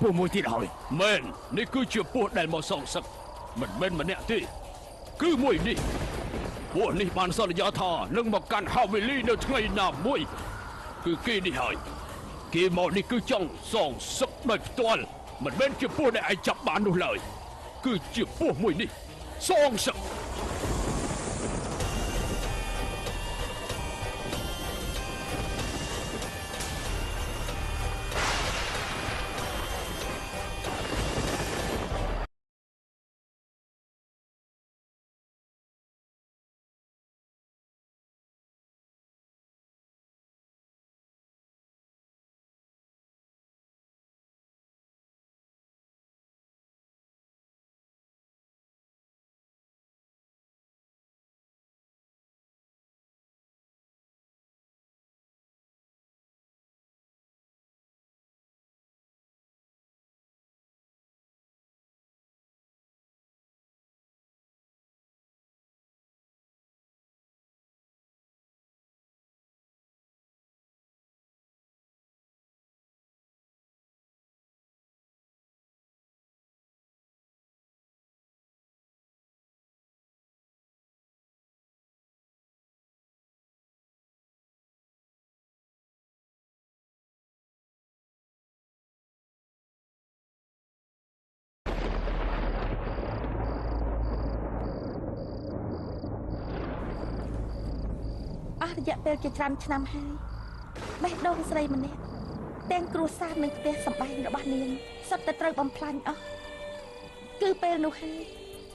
ពោះមួយទៀតហើយមែននេះគឺជាពោះដែលមកសងសឹកមិនមែនម្នាក់ទេគឺមួយនេះពួកនេះបានសន្យាថានឹងមកកាន់ហាវេលីនៅថ្ងៃណាមួយគឺគេនេះហើយគេមកនេះគឺចង់សងសឹកដោយផ្ទាល់មិនមែនជាពោះដែលឯងចាប់បាននោះឡើយគឺជាពោះមួយនេះសងសឹករយៈពេលជាច្រើនឆ្នាំហើយបេះដូងស្រីម្នាក់ទាំងគ្រួសារនិងផ្ទះសម្បែងរបស់នាងសុទ្ធតែត្រូវបំផ្លាញអស់គឺពេលនោះហើយ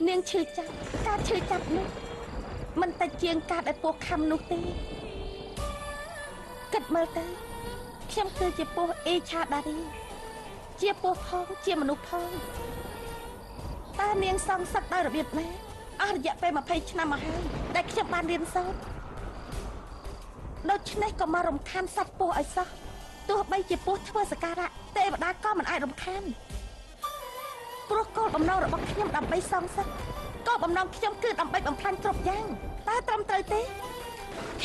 នាងឈឺចាប់ការឈឺចាប់នោះមិនតែជាងការដែលពោះខំនោះទេគិតមើលទៅខ្ញុំគឺជាពោះអេឆាដារីជាពោះផងជាមនុស្សផងតើនាងសងសឹកដោយរបៀបណាអស់រយៈពេល20ឆ្នាំមកហើយដែលខ្ញុំបានរៀនសូត្រដូច្នេះក៏មករំខានសត្វពស់ឲ្យសោះទោះបីជាពស់ធ្វើសក្ការៈទេវតាក៏មិនអាចរំខានព្រោះគោលបំណងរបស់ខ្ញុំដើម្បីសងសឹកគោលបំណងខ្ញុំគឺដើម្បីបំផ្លាញគ្រប់យ៉ាងតើត្រឹមត្រូវទេ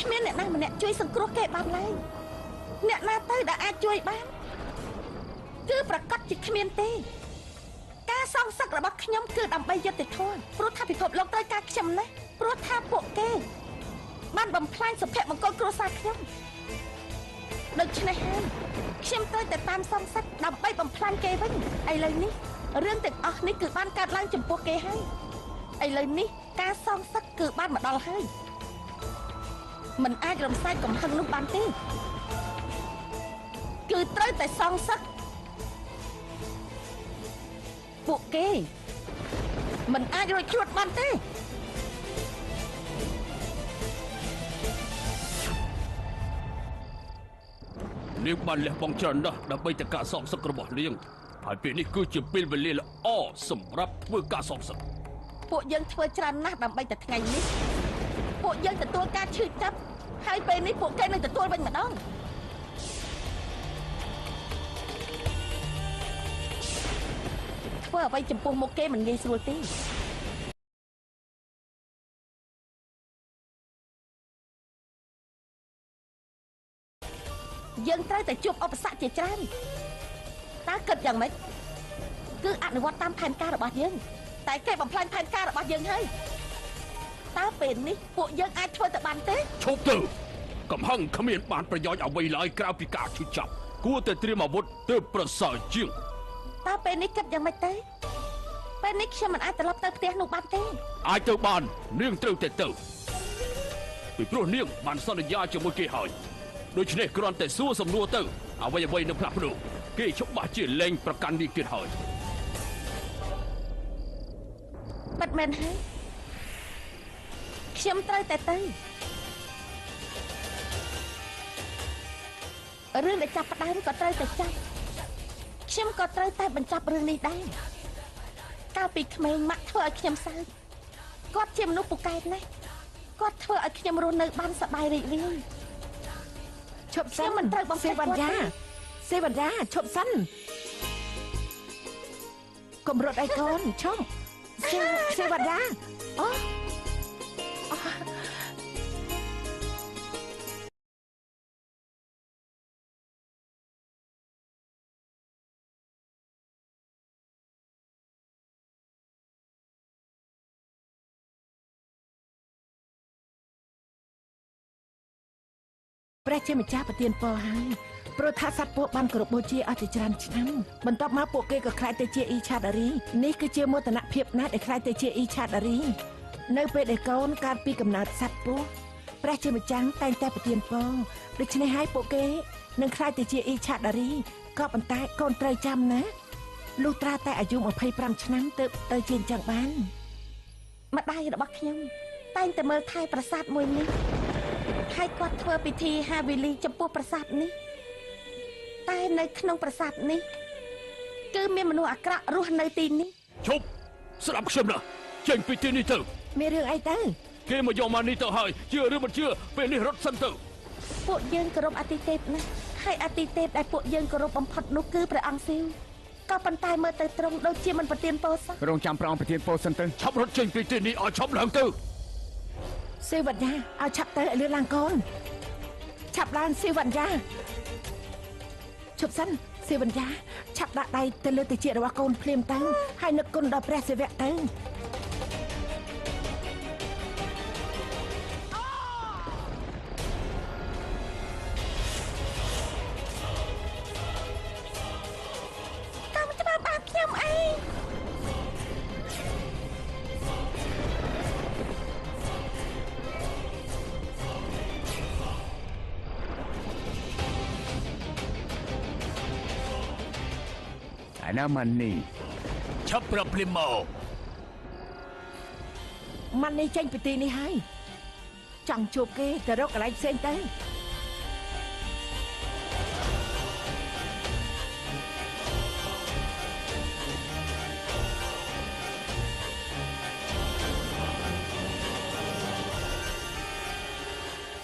គ្មានអ្នកណាម្នាក់ជួយសង្គ្រោះគេបានឡើយអ្នកណាទៅដែលអាចជួយបានគឺប្រកាសជាគ្មានទេការសងសឹករបស់ខ្ញុំគឺដើម្បីយុត្តិធម៌ព្រោះថាពិភពលោកត្រូវការខ្ញុំណាស់ព្រោះថាពួកគេបានបំផ្លាញសុភមង្គលគ្រួសារខ្ញុំដូច្នេះហើយខ្ញុំត្រូវតែតាមសងសឹកដើម្បីបំផ្លាញគេវិញឥឡូវនេះរឿងទាំងអស់នេះគឺបានកើតឡើងចំពោះគេហើយឥឡូវនេះការសងសឹកគឺបានមកដល់ហើយមិនអាចរំសាយកំហឹងនោះបានទេគឺត្រូវតែសងសឹកពួកគេមិនអាចរួចខ្លួនបានទេនាងបានលះបង់ច្រើនណាស់ដើម្បីតែការសងសឹករបស់នាងហើយពេលនេះគឺជាពេលវេលាល្អសម្រាប់ធ្វើការសងសឹកពួកយើងធ្វើច្រើនណាស់ដើម្បីតែថ្ងៃនេះពួកយើងទទួលការឈឺចាប់ហើយពេលនេះពួកគេនឹងទទួលវិញម្ដងធ្វើអ្វីចំពោះមុខគេមិនងាយស្រួលទេយើងត្រូវតែជួបឧបសគ្គជាច្រើនតើគិតយ៉ាងម៉េចគឺអនុវត្តតាមផែនការរបស់យើងតែគេបំផ្លាញផែនការរបស់យើងហើយតើពេលនេះពួកយើងអាចធ្វើទៅបានទេឈប់ទៅកំហឹងគ្មានបានប្រយោជន៍អ្វីឡើយក្រៅពីការឈឺចាប់គួរតែត្រៀមអាវុធទើបប្រសើរជាងតើពេលនេះគិតយ៉ាងម៉េចទេពេលនេះខ្ញុំមិនអាចត្រឡប់ទៅផ្ទះនោះបានទេអាចទៅបាននាងត្រូវតែទៅពីព្រោះនាងបានសន្យាជាមួយគេហើយដូច្នេះគ្រាន់តែសួរសំណួរទៅអ្វីនឹងផ្លាស់ប្ដូរគេច្បាស់ជាលែងប្រកាន់នាងទៀតហើយពិតមែនហើយខ្ញុំត្រូវតែទៅរឿងដែលចាប់ផ្ដើមក៏ត្រូវតែចាប់ខ្ញុំក៏ត្រូវតែបញ្ចប់រឿងនេះដែរកាលពីក្មេងម៉ាក់ធ្វើឲ្យខ្ញុំសើចគាត់ជាមនុស្សពូកែណាស់គាត់ធ្វើឲ្យខ្ញុំរស់នៅបានសប្បាយរីករាយឈប់សិនមិនត្រូវបំពេញវណ្យាសេវណ្យាឈប់សិនកុំរត់អីកូនឈប់សេវណ្យាអូ ព្រះជាម្ចាស់ប្រទានពរហើយព្រោះថាសត្វពស់បានគោរពបូជាអស់ជាច្រើនឆ្នាំបន្ទាប់មកពួកគេក៏ខ្លាចទៅជាអ៊ីឆាដារីនេះគឺជាមោទនភាពណាស់ដែលខ្លាចទៅជាអ៊ីឆាដារីនៅពេលដែលកូនកើតពីកំណើតសត្វពស់ព្រះជាម្ចាស់តែងតែប្រទានពរដូច្នេះហើយពួកគេនឹងខ្លាចទៅជាអ៊ីឆាដារីក៏ប៉ុន្តែកូនត្រូវចាំណាលុះត្រាតែអាយុ25ឆ្នាំទើបទៅជាអញ្ចឹងបានម្ដាយរបស់ខ្ញុំតែងតែមើលថែប្រាសាទមួយនេះហើយគាត់ធ្វើពិធីហាវីលីចំពោះប្រាសាទនេះតែនៅក្នុងប្រាសាទនេះគឺមានមនុស្សអាក្រក់រស់នៅទីនេះឈប់ស្ដាប់ខ្ញុំណាចេញពីទីនេះទៅមានរឿងអីទៅគេមកយកមកនេះទៅហើយជឿឬមិនជឿពេលនេះរត់សិនទៅពួកយើងគោរពអាទិទេពណាស់ហើយអាទិទេពដែលពួកយើងគោរពបំផុតនោះគឺព្រះអង្គស៊ីវក៏ប៉ុន្តែមើលទៅត្រង់ដូចជាមិនប្រទានពរសោះរងចាំប្រងប្រទានពរសិនទៅឆាប់រត់ចេញពីទីនេះឲ្យឆាប់ឡើងទៅសេវញ្ញាឲ្យឆាប់ទៅឲ្យលឿនឡើងកូនឆាប់ឡើងសេវញ្ញាជប់សិនសេវញ្ញាឆាប់ដាក់ដៃទៅលើតិចរបស់កូនភ្លាមទៅហើយនឹកគុណដល់ព្រះសិវៈទៅណាម៉ានីឆាប់ប្រាប់ភ្លាមមកម៉ានីចេញពីទីនេះហើយចង់ជួបគេទៅរកកន្លែងផ្សេងទៅ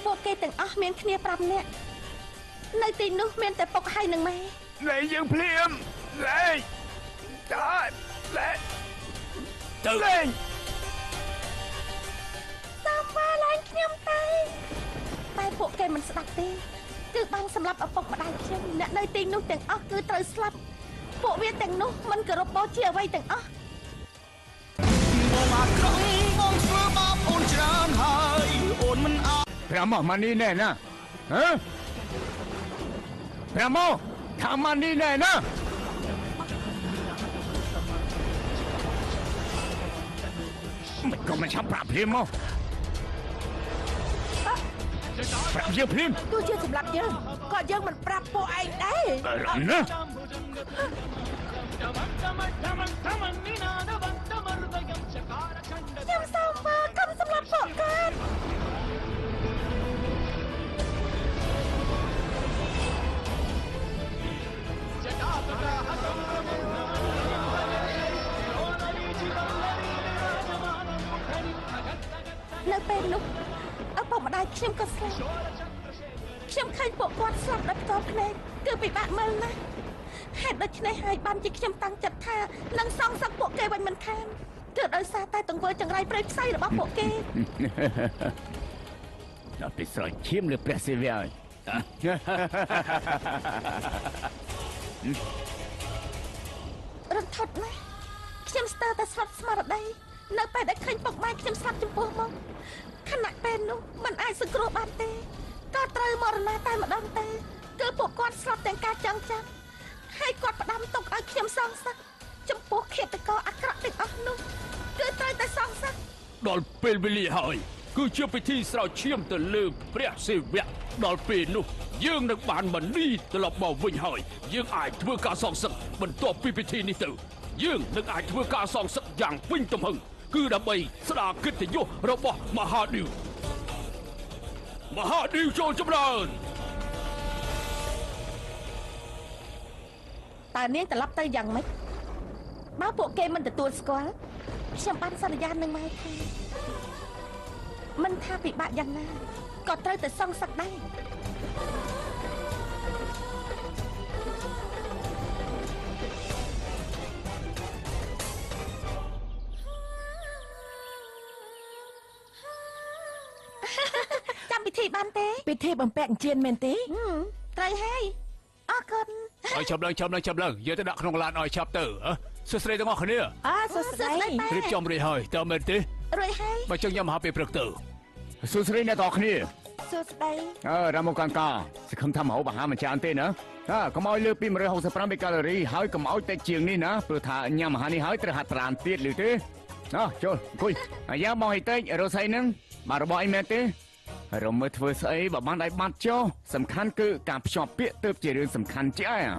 ពួកគេទាំងអស់មានគ្នា5នាក់នៅទីនោះមានតែពុកហើយនឹងម៉ែលែងយើងភ្លាមលែងតាលែងទៅលែងតាមមកលែងខ្ញុំទៅតែពួកគេមិនស្ដាប់ទេគឺបានសម្លាប់ឪពុកម្ដាយខ្ញុំអ្នកនៅទីនោះទាំងអស់គឺត្រូវស្លាប់ពួកវាទាំងនោះមិនគោរពបូជាអ្វីទាំងអស់បងអាក្រក់បងធ្វើបាបអូនច្រើនហើយអូនមិនអត់ប្រាម៉ោះម៉ានីណែណាហ៎ប្រាម៉ោះថាម៉ានីណែណាមិនក៏មិនឆាប់ប្រាប់ភ្លាមមកប្រាប់យើងភ្លាមទោះជាសម្រាប់យើងក៏យើងមិនប្រាប់ពួកឯងដែរណាខ្ញុំសូមមើលកុំសម្រាប់ពួកគាត់នៅពេលនោះឪពុកម្ដាយខ្ញុំក៏ស្លាប់ខ្ញុំឃើញពួកគាត់ស្លាប់ដោយផ្ទាល់ភ្នែកគឺពិបាកមើលណាស់ហេតុដូច្នេះហើយបានជាខ្ញុំតាំងចិត្តថានឹងសងសឹកពួកគេវិញមិនខានគឺដោយសារតែទង្វើចង្រៃព្រៃផ្សៃរបស់ពួកគេដល់ពេលស្រោចឈាមលើព្រះសិវៈហើយរន្ធត់ណាស់ខ្ញុំស្ទើរតែស្លាប់ស្មារតីនៅពេលដែលឃើញពុកម៉ែខ្ញុំស្លាប់ចំពោះមកខណៈពេលនោះមិនអាចសង្គ្រោះបានទេក៏ត្រូវមរណាតែម្ដងទេគឺពួកគាត់ស្លាប់ទាំងការចង់ចាំហើយគាត់ផ្ដាំទុកឲ្យខ្ញុំសងសឹកចំពោះឃាតករអាក្រក់ទាំងអស់នោះគឺត្រូវតែសងសឹកដល់ពេលវេលាហើយគឺជាពិធីស្រោចឈាមទៅលើព្រះសិវៈដល់ពេលនោះយើងនឹងបានមនីត្រឡប់មកវិញហើយយើងអាចធ្វើការសងសឹកបន្ទាប់ពីពិធីនេះទៅយើងនឹងអាចធ្វើការសងសឹកយ៉ាងពេញទំហឹងគឺដើម្បីស្ដារកិត្តិយសរបស់មហាឌីវចូលចម្រើនតើនាងត្រឡប់ទៅយ៉ាងម៉េចបើពួកគេមិនទទួលស្គាល់ខ្ញុំបានសន្យានឹងម៉ែថាមិនថាពិបាកយ៉ាងណាក៏ត្រូវតែសងសឹកដែរចាំពិធីបានទេពិធីបំពាក់អញ្ជើញមែនទេត្រូវហើយអរគុណឲ្យចាប់ឡើងយកទៅដាក់ក្នុងឡានឲ្យឆាប់ទៅសួស្ដីទាំងអស់គ្នាសួស្ដីរៀបចំរួចហើយតើមែនទេរួចហើយបើចឹងញ៉ាំអាហារពេលព្រឹកទៅសួស្ដីអ្នកទាំងអស់គ្នា សួស្ដី រ៉ាម៉ូកានកាសង្ឃឹមថាម្ហូបអាហារមិនច្រើនទេណាកុំឲ្យលើពី165កាឡូរីហើយកុំឲ្យតិចជាងនេះណាព្រោះថាញ៉ាំអាហារនេះហើយត្រូវហាត់ប្រាណទៀតឬទេចូលអង្គុយយ៉ាមកឲ្យតិចរស់ស្អីហ្នឹងបាទរបស់អីមែនទេរំមើលធ្វើស្អីបើបានដៃបាត់ចុះសំខាន់គឺការភ្ជាប់ពាក្យទើបជារឿងសំខាន់ជាង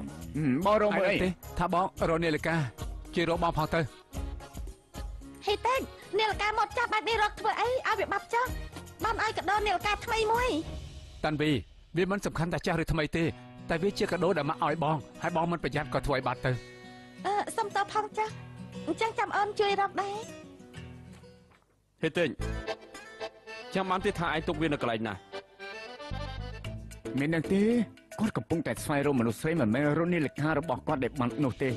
បងរំមើលអីទេ ថាបងរនាឡិកាជារកបងផងទៅ ហេតេនាឡិកាមកចាប់បែបនេះរកធ្វើអីឲ្យវាបាត់ចុះបានឲ្យកដោនាឡិកាថ្មីមួយ តាន់វីវាមិនសំខាន់តែចាស់ឬថ្មីទេតែវាជាកាដូដែលមកឲ្យបងហើយបងមិនប្រយ័ត្នក៏ធ្វើឲ្យបាត់ទៅ សុំតបផងចាស់អញ្ចឹងចាំអូនជួយរកដែរ ហេតេចាំបានទេថាឯងទុកវានៅកន្លែងណា មានដឹងទេគាត់កំពុងតែស្វែងរកមនុស្សស្រីមិនមែនរនាឡិការបស់គាត់ដែលបាត់នោះទេ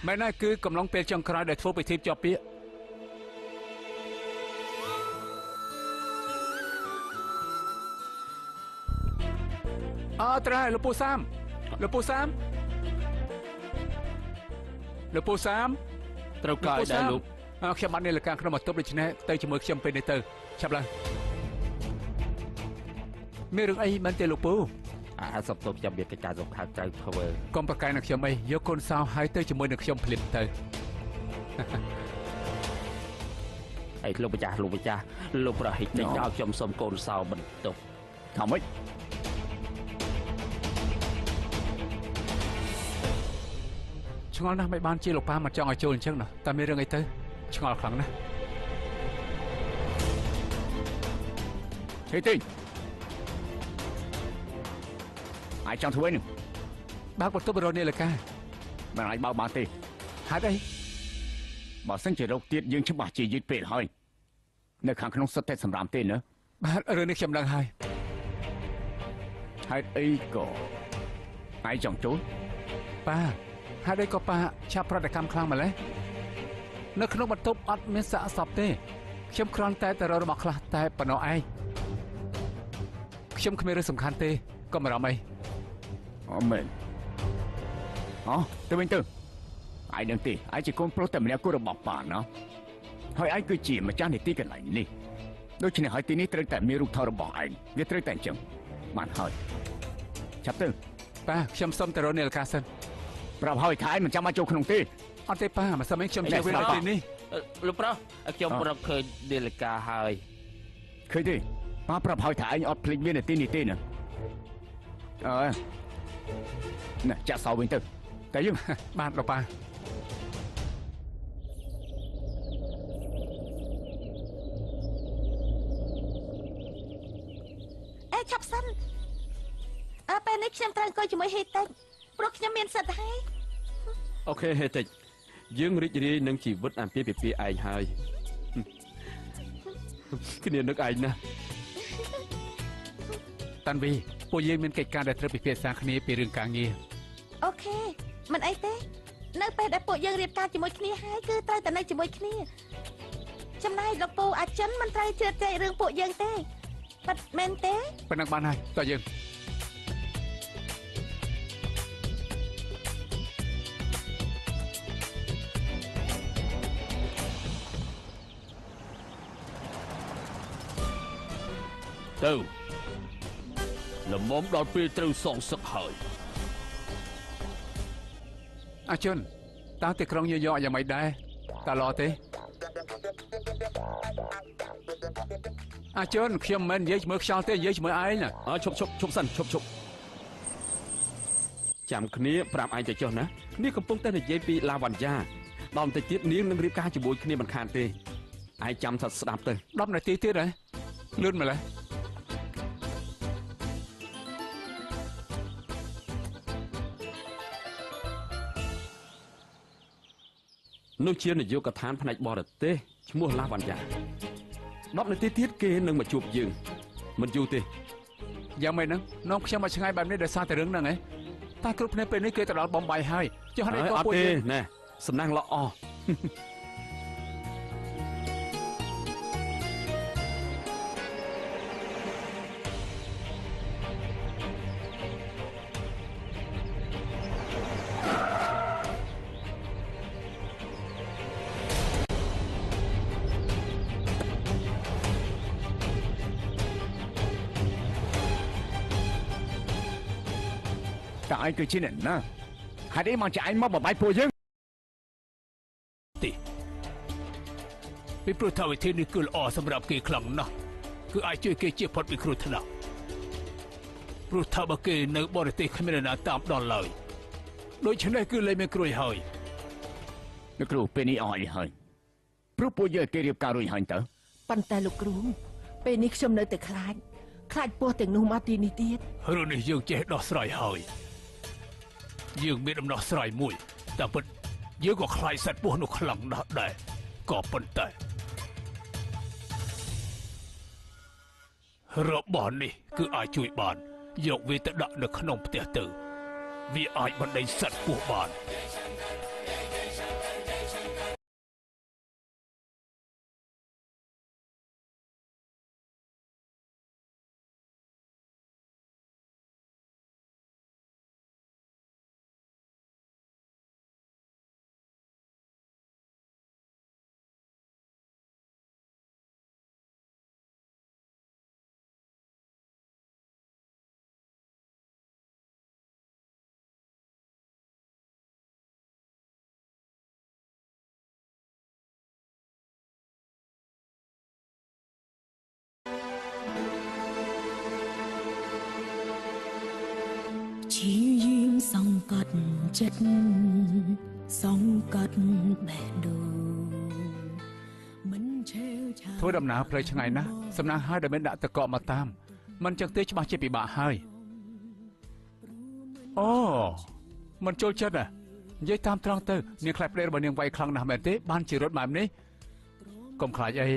មែនហើយគឺកំឡុងពេលចុងក្រោយដែលធ្វើពិធីភ្ជាប់ពាក្យត្រូវហើយលោកពូសាមត្រូវកាយដែរលោកខ្ញុំបាននាឡិកាក្នុងបន្ទប់ដូច្នេះទៅជាមួយខ្ញុំពេលនេះទៅឆាប់ឡើងមានរឿងអីមែនទេលោកពូ សុំទោសខ្ញុំមានកិច្ចការសំខាន់ត្រូវធ្វើ កុំប្រកែកនឹងខ្ញុំអីយកកូនសោហើយទៅជាមួយនឹងខ្ញុំភ្លាមទៅ អីលោកម្ចាស់លោកប្រហិតចេញឲ្យខ្ញុំសុំកូនសោបន្ទប់ ថាម៉េច ឆ្ងល់ណាស់មិនបានជាលោកប៉ាមកចង់ឲ្យចូលអញ្ចឹងណាតែមានរឿងអីទៅឆ្ងល់ខ្លាំងណាស់ ហេទីអាចចង់ធ្វើនឹង បើកបន្ទប់រនាឡិកា មិនអាចបើកបានទេ ហេតុអី បើសិនជារោគទៀតយើងច្បាស់ជាយឺតពេកហើយនៅខាងក្នុងសុទ្ធតែសម្រាប់ទេណា បាទរឿងនេះខ្ញុំដឹងហើយ ហេតុអីក៏ឯងចង់ចូល ប៉ាហេតុអីក៏ប៉ាឆាប់ប្រតិកម្មខ្លាំងម្ល៉េះនៅក្នុងបន្ទប់អត់មានសាកសពទេខ្ញុំគ្រាន់តែទៅរករបស់ខ្លះតែប៉ុណ្ណោះឯងខ្ញុំគ្មានរឿងសំខាន់ទេកុំបារម្ភអី អូមែនទៅវិញទៅឯងនឹងទេឯងជាកូនប្រុសតែម្នាក់គូរបស់ប៉ាណាហើយឯងគឺជាម្ចាស់នីតិកន្លែងនេះដូច្នេះហើយទីនេះត្រូវតែមានរូបថតរបស់ឯងវាត្រូវតែអញ្ចឹងបានហើយចាប់ទៅ ប៉ាខ្ញុំសុំទៅរកនាឡិកាសិន ប្រាប់ហើយថាឯងមិនចាំមកចូលក្នុងទេ អត់ទេប៉ាមិនសមខ្ញុំជិះវានៅទីនេះ លោកប្រុសខ្ញុំប្រកឃើញនាឡិកាហើយ ឃើញទេប៉ាប្រាប់ហើយថាឯងអត់ភ្លេចវានៅទីនេះទេណាណាចាក់សោវិញទៅតែយើង បាទលោកប៉ា ឆាប់សិនពេលនេះខ្ញុំត្រូវអង្គុយជាមួយហេតេព្រោះខ្ញុំមានសិទ្ធិហើយ អូខេហេតេយើងរីករាយនឹងជីវិតអាពាហ៍ពិពាហ៍ឯងហើយគ្នានឹកឯងណា តាន់វីពួកយើងមានកិច្ចការដែលត្រូវពិភាក្សាគ្នាពីរឿងការងារ អូខេមិនអីទេនៅពេលដែលពួកយើងរៀបការជាមួយគ្នាហើយគឺត្រូវតែនៅជាមួយគ្នាចំណែកលោកពូអាចិនមិនត្រូវជឿចែករឿងពួកយើងទេប៉ិតមែនទេ ប៉ុណ្ណឹងបានហើយតើយើង ទៅល្មមដល់ពេលត្រូវសងសឹកហើយ អាជនតើទីក្រុងញូវយ៉កយ៉ាងម៉េចដែរតើល្អទេអាជនខ្ញុំមិននិយាយជាមួយខ្យល់ទេនិយាយជាមួយឯងណា ឈប់សិនឈប់ចាំគ្នាប្រាប់ឯងទៅចុះណានេះកំពុងតែនិយាយពីឡាវ៉ាន់យ៉ាដល់បន្តិចទៀតនាងនឹងរៀបការជាមួយគ្នាមិនខានទេឯងចាំថាស្ដាប់ទៅ 10នាទីទៀតហ៎លឿនម្ល៉េះ នោះជានាយកដ្ឋានផ្នែកបរទេសឈ្មោះឡាវ៉ាន់យ៉ា10នាទីទៀតគេនឹងមកជួបយើងមិនយូរទេ យ៉ាងម៉េចហ្នឹងនាំខ្ញុំមកឆ្ងាយបែបនេះដោយសារតែរឿងហ្នឹងហ៎តែគ្រប់គ្នាពេលនេះគេទៅដល់បំបីហើយចុះហេតុអីក៏ពួកយើង ណែសំណាងល្អ អ តែឯងគឺជាអ្នកណាហេតុអីមកចាឯងមកបបាយពួកយើងទីពីព្រោះថាវិធីនេះគឺល្អសម្រាប់គេខ្លាំងណាស់គឺអាចជួយគេជៀសផុតពីគ្រោះថ្នាក់ព្រោះថាបើគេនៅបរទេសគ្មានអ្នកណាតាមដល់ឡើយដូច្នេះគឺលែងមានគ្រួយហើយលោកគ្រូពេលនេះអស់អីហើយព្រោះពួកយើងគេរៀបការរួចហើយតើប៉ុន្តែលោកគ្រូពេលនេះខ្ញុំនៅតែខ្លាចពស់ទាំងនោះមកទីនេះទៀតរឿងនេះយើងចេះដោះស្រាយហើយយើងមានដំណោះស្រាយមួយតែពិតយើងក៏ខ្លាចសត្វពស់នោះខ្លាំងណាស់ដែរក៏ប៉ុន្តែរបស់នេះគឺអាចជួយបានយកវាទៅដាក់នៅក្នុងផ្ទះទៅវាអាចបណ្ដេញសត្វពស់បានជាយាមសង្កត់ចិត្តសង្កត់បេះដូងមិនឆេវឆាវធ្វើដំណើរផ្លូវឆ្ងាយណាស់សំណាងហើយដែលមានដាក់តកកមកតាមមិនចឹងទេច្បាស់ជាពិបាកហើយអូមិនចូលចិត្តនិយាយតាមត្រង់ទៅនាងខ្លាចប្តីរបស់នាងវាយខ្លាំងណាស់មែនទេបានជារត់បែបនេះកុំខ្លាចអី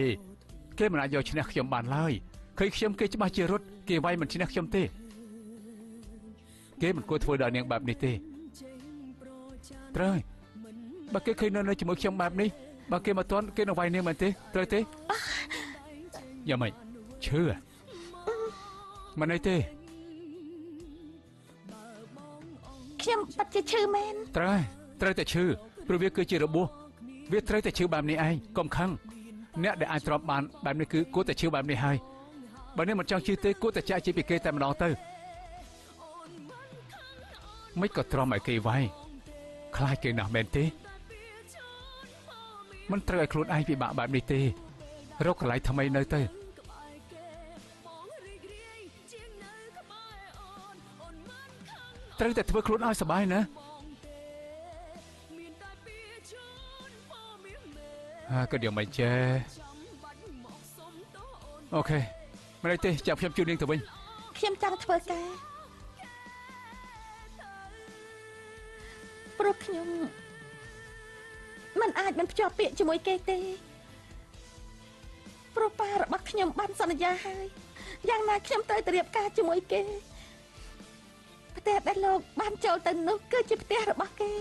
គេមិនអាចយកឈ្នះខ្ញុំបានឡើយឃើញខ្ញុំគេច្បាស់ជារត់គេវាយមិនឈ្នះខ្ញុំទេគេមិនគួរធ្វើដល់នាងបែបនេះទេត្រូវបើគេឃើញនៅជាមួយខ្ញុំបែបនេះបើគេមកទាន់គេនឹងវាយនាងមែនទេត្រូវទេយ៉ាងម៉េចឈឺមិនអីទេខ្ញុំបាត់ជាឈឺមែនត្រូវតែឈឺព្រោះវាគឺជារបួសវាត្រូវតែឈឺបែបនេះឯងកុំខឹងអ្នកដែលអាចទ្រាំបានបែបនេះគឺគួរតែឈឺបែបនេះហើយបើនេះមិនចង់ឈឺទេគួរតែចាក់ជាពីគេតែម្ដងទៅមិនក៏ទ្រាំឲ្យគេវាយខ្លាចគេណាស់មែនទេមិនត្រូវឲ្យខ្លួនឯងពិបាកបែបនេះទេរកកន្លែងថ្មីនៅទៅត្រូវតែធ្វើខ្លួនឲ្យសប្បាយណាក៏យ៉ាងមិនចេះអូខេមិនទេចាប់ខ្ញុំជួយនាងទៅវិញខ្ញុំចង់ធ្វើការព្រោះខ្ញុំមិនអាចមិនភ្ជាប់ពាក្យជាមួយគេទេព្រោះប៉ារបស់ខ្ញុំបានសន្យាហើយយ៉ាងណាខ្ញុំត្រូវទៅរៀបការជាមួយគេផ្ទះដែលលោកបានចូលទៅនោះគឺជាផ្ទះរបស់គេ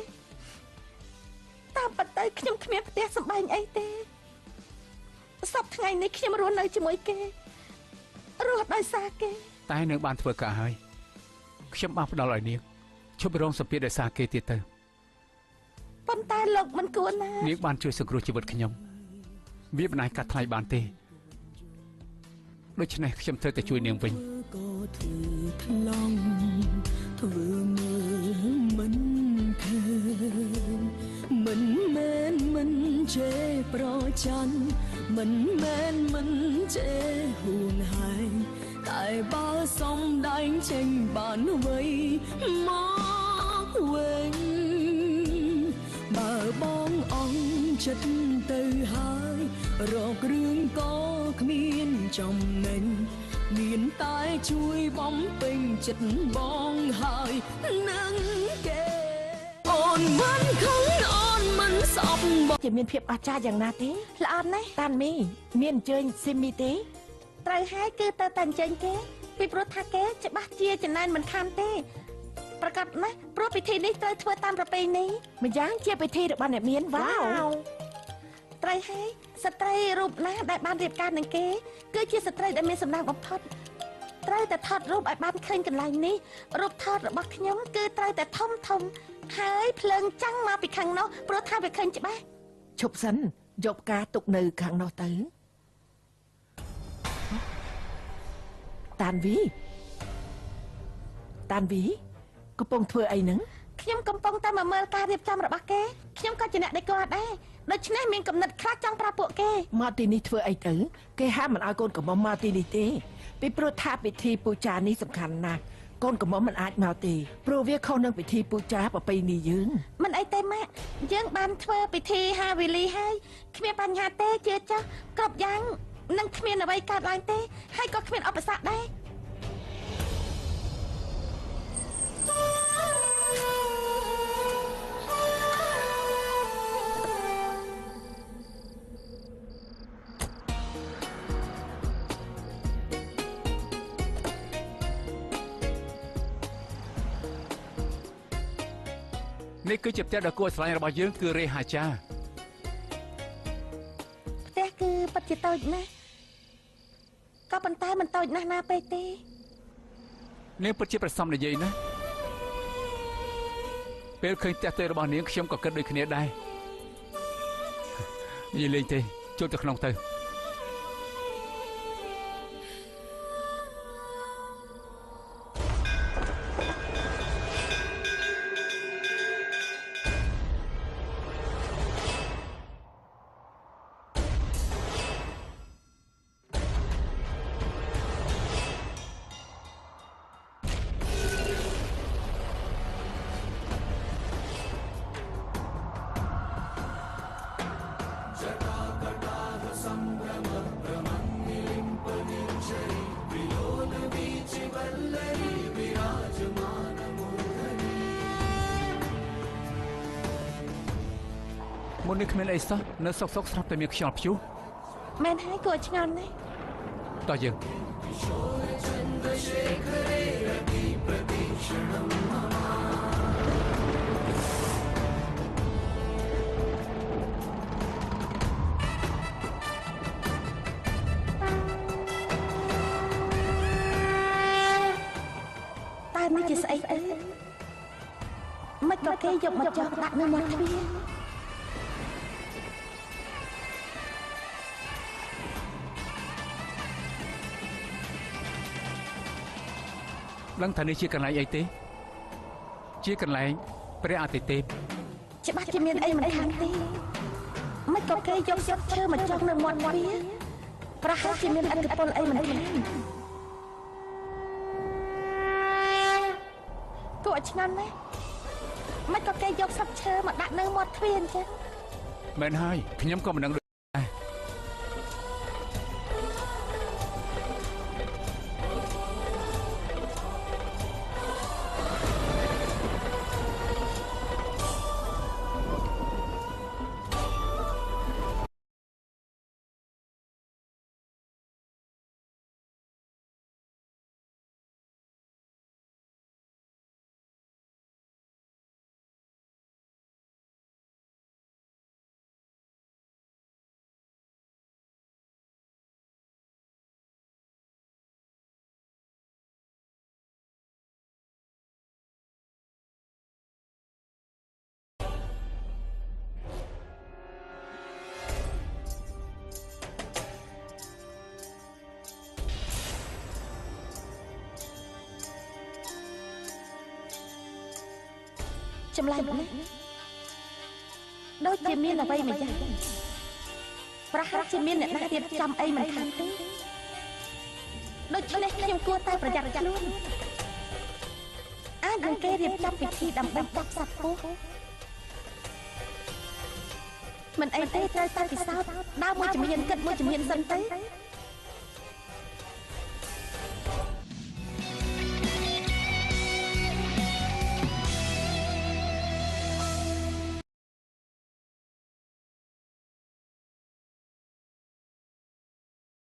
តាមពិតទៅខ្ញុំគ្មានផ្ទះសម្បែងអីទេសប្តាហ៍ថ្ងៃនេះខ្ញុំរស់នៅជាមួយគេរស់ដោយសារគេតែនឹងបានធ្វើការហើយខ្ញុំបានផ្ដល់ឲ្យនាងឈប់រងសម្ពាធដោយសារគេទៀតទៅប៉ុន្តែលោកមិនគួរណានាងបានជួយសង្គ្រោះជីវិតខ្ញុំវាមិនអាចកាត់ថ្លៃបានទេដូច្នេះខ្ញុំត្រូវតែជួយនាងវិញក៏ធ្វើថ្លង់ធ្វើមើលមិនឃើញមិនមែនមិនជេរប្រច័ណ្ឌមិនមែនមិនជេរហួងហែងតែបើសំដែងចេញបានវ័យមកវិញបើបងអង្គចិត្តទៅហើយរករឿងក៏គ្មានចំណេញមានតែជួយបំពេញចិត្តបងហើយនឹងគេអូនមិនខំអូនមិនស្អប់បងជាមានភាពអស្ចារ្យយ៉ាងណាទេល្អណាស់តាន់មីមានអញ្ជើញស៊ីមីទេត្រូវហើយគឺទៅតែអញ្ជើញគេពីព្រោះថាគេច្បាស់ជាចំណែនមិនខានទេប្រកាសណាស់ព្រោះពិធីនេះត្រូវធ្វើតាមប្រពៃណីម្យ៉ាងជាពិធីរបស់អ្នកមានវ៉ាវត្រូវហើយស្ត្រីរូបណាដែលបានរៀបការនឹងគេគឺជាស្ត្រីដែលមានសំណាងបំផុតត្រូវតែថតរូបឲ្យបានឃើញកន្លែងនេះរូបថតរបស់ខ្ញុំគឺត្រូវតែធំហើយភ្លើងចាំងមកពីខាងនោះព្រោះថាវាឃើញច្បាស់ឈប់សិនយកផ្កាទុកនៅខាងនោះទៅតានវី កំពុងធ្វើអីហ្នឹង ខ្ញុំកំពុងតែមកមើលការរៀបចំរបស់គេខ្ញុំក៏ជាអ្នកដេកគាត់ដែរដូច្នេះមានកំណត់ខ្លះចង់ប្រាប់ពួកគេ មកទីនេះធ្វើអីទៅគេហាមមិនឲ្យកូនកំមុំមកទីនេះទេពីព្រោះថាពិធីពូចានេះសំខាន់ណាស់កូនកំមុំមិនអាចមកទេព្រោះវាខុសនឹងពិធីពូចាប្រពៃណីយើង មិនអីទេម៉ាក់យើងបានធ្វើពិធីហាវីលីហើយគ្មានបញ្ហាទេជឿចុះគ្រប់យ៉ាងនឹងគ្មានអ្វីកើតឡើងទេហើយក៏គ្មានឧបសគ្គដែរ នេះគឺជាផ្ទះដ៏គួរស្រឡាញ់របស់យើងគឺរេហាចា ផ្ទះគឺពិតជាតូចណាស់ក៏ប៉ុន្តែមិនតូចណាស់ណាពេកទេ នាងពិតជាប្រសំនិយាយណាពេលឃើញផ្ទះផ្ទៃរបស់នាងខ្ញុំក៏គិតដូចគ្នាដែរនិយាយលេងទេចូលទៅក្នុងទៅ មុននេះគ្មានអីសោះនៅសុកស្រាប់តែមានខ្យល់ព្យុះ មែនហើយគួរឆ្ងល់ណាស់ តោះយើង តែនេះជាស្អីទៅមិនក៏គេយកមកចោលដាក់នៅមាត់ទ្វារ ដឹងថានេះជាកន្លែងអីទេជាកន្លែងព្រះអាទិទេព ច្បាស់ជាមានអីមិនខានទេមិនក៏គេយកស្លឹកឈើមកចោលនៅមាត់ទ្វារប្រហែលជាមានឥទ្ធិពលអីមិនខានគួរឆ្ងល់ណាស់មិនក៏គេយកស្លឹកឈើមកដាក់នៅមាត់ទ្វារអញ្ចឹង មែនហើយខ្ញុំក៏មិនដឹងដូចដែរ ចម្លែកណាស់ដូចជាមានអ្វីមួយយ៉ាងប្រហែលជាមានអ្នកណារៀបចំអីមិនខានទេដូច្នេះខ្ញុំគួរតែប្រយ័ត្នខ្លួនអាចនឹងគេរៀបចំពិធីដើម្បីចាប់សត្វពស់មិនអីទេត្រូវតែពិសោធន៍ដើរមួយជំហានគិតមួយជំហានសិនទៅ